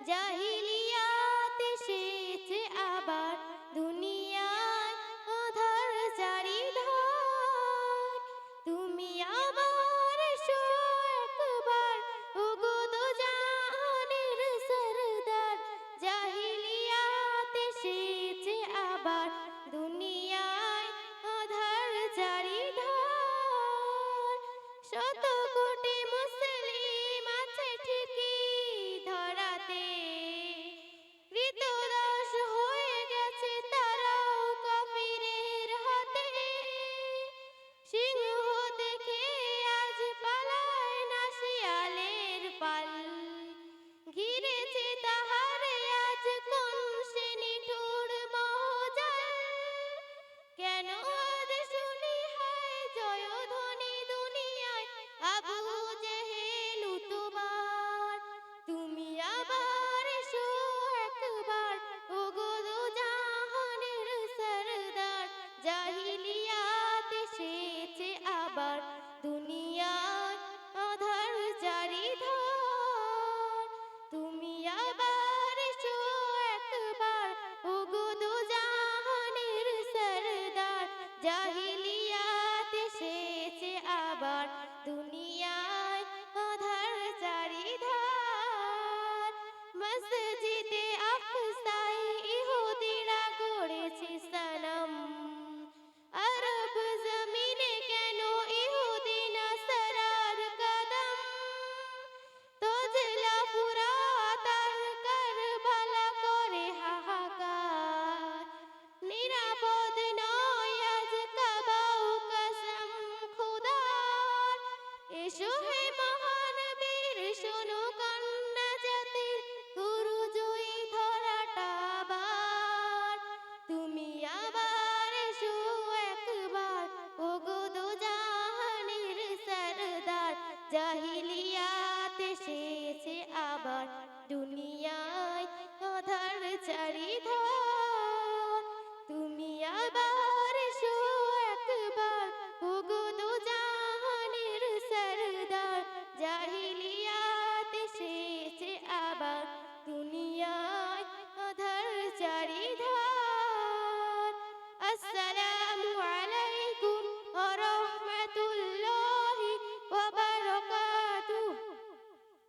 জাহিলিয়াত এসেছে আবার দুনিয়ায় আধার চারিধার। তুমি আবার এসো একবার ওগো দোজাহানের সরদার। জাহিলিয়াত এসেছে আবার দুনিয়ায় আধার চারিধার। শত কোটি মুসলিম আছে ঠিকই ধরাতে, ক্রীতদাস হয়ে গেছে তারাও কাফিরের হাতে। সিংহ দেখে আজ পালায় না শিয়ালের পাল, ঘিরেছে তাহারে আজ কোন সে নিঠুর মহজাল। কেন আজ শুনি হায় জয়ধ্বনি দুনিয়ায় আবু জেহেল তোমার। তুমি আবার এসো একবার ওগো দোজাহানের সরদার। জাহিলিয়াত এসেছে আবার দুনিয়ায় আধার চারিধার। তুমি আবার এসো একবার ওগো দোজাহানের সরদার।